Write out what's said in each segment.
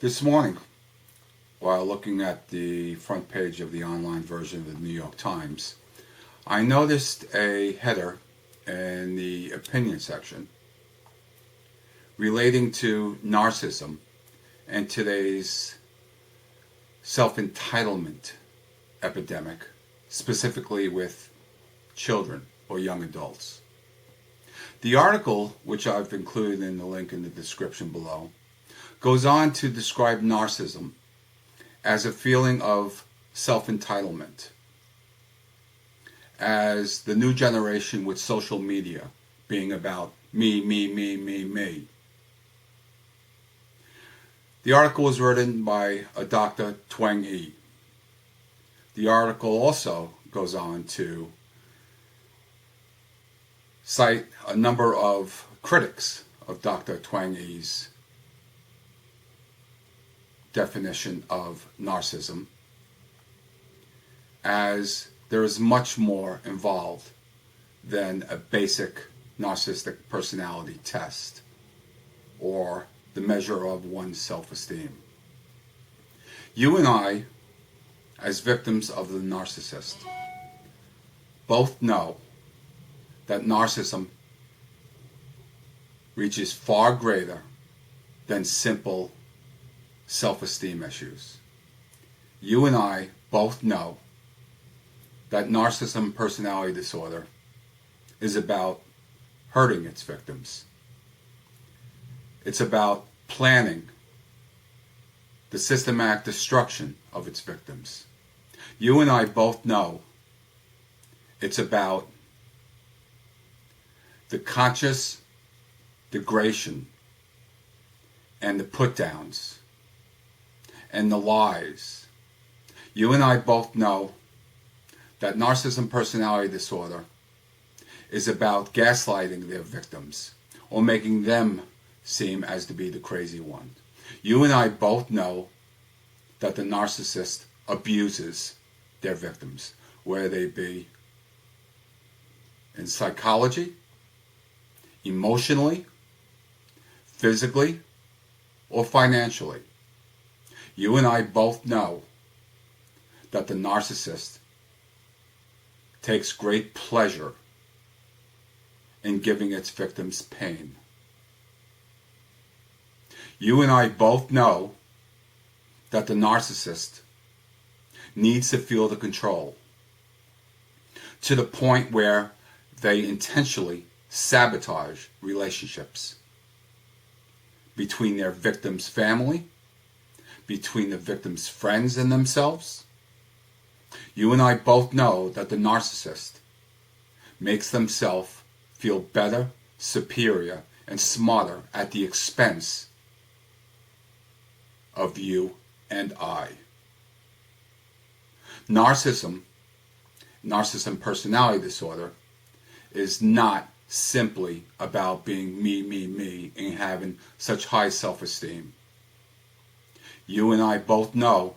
This morning, while looking at the front page of the online version of the New York Times, I noticed a header in the opinion section relating to narcissism and today's self-entitlement epidemic, specifically with children or young adults. The article, which I've included in the link in the description below, goes on to describe narcissism as a feeling of self-entitlement, as the new generation with social media being about me, me, me, me, me. The article was written by a Dr. Tweng E. The article also goes on to cite a number of critics of Dr. Tweng E's definition of narcissism, as there is much more involved than a basic narcissistic personality test or the measure of one's self-esteem. You and I, as victims of the narcissist, both know that narcissism reaches far greater than simple self-esteem issues. You and I both know that narcissism personality disorder is about hurting its victims. It's about planning the systematic destruction of its victims. You and I both know it's about the conscious degradation and the put-downs and the lies. You and I both know that narcissism personality disorder is about gaslighting their victims or making them seem as to be the crazy one. You and I both know that the narcissist abuses their victims, whether they be in psychology, emotionally, physically, or financially. You and I both know that the narcissist takes great pleasure in giving its victims pain. You and I both know that the narcissist needs to feel the control to the point where they intentionally sabotage relationships between their victim's family, between the victim's friends and themselves. You and I both know that the narcissist makes themselves feel better, superior, and smarter at the expense of you and I. Narcissism personality disorder, is not simply about being me, me, me, and having such high self-esteem. You and I both know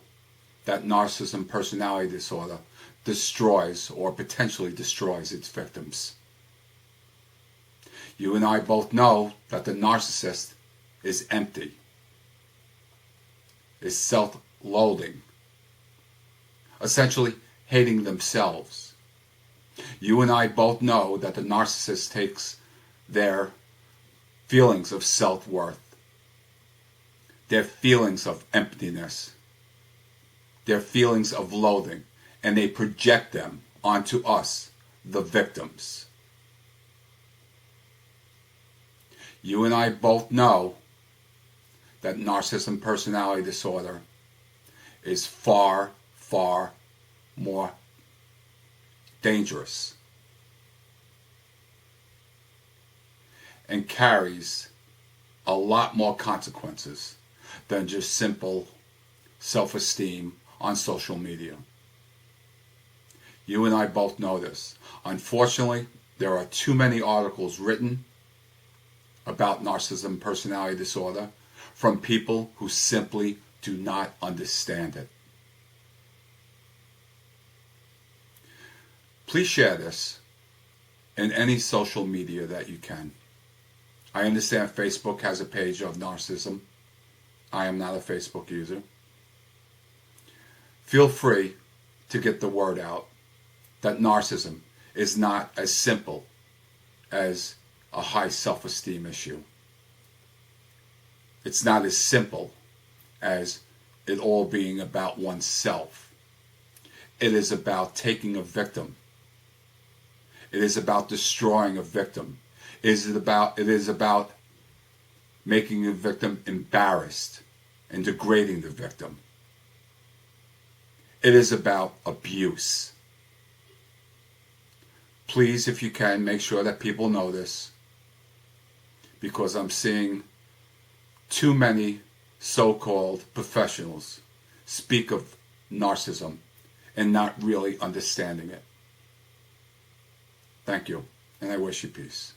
that narcissism personality disorder destroys or potentially destroys its victims. You and I both know that the narcissist is empty, is self-loathing, essentially hating themselves. You and I both know that the narcissist takes their feelings of self-worth, their feelings of emptiness, their feelings of loathing, and they project them onto us, the victims. You and I both know that narcissism personality disorder is far, far more dangerous and carries a lot more consequences than just simple self-esteem on social media. You and I both know this. Unfortunately, there are too many articles written about narcissism personality disorder from people who simply do not understand it. Please share this in any social media that you can. I understand Facebook has a page of narcissism, I am not a Facebook user. Feel free to get the word out that narcissism is not as simple as a high self-esteem issue. It's not as simple as it all being about oneself. It is about taking a victim. It is about destroying a victim. It is about making the victim embarrassed and degrading the victim. It is about abuse. Please, if you can, make sure that people know this, because I'm seeing too many so-called professionals speak of narcissism and not really understanding it. Thank you, and I wish you peace.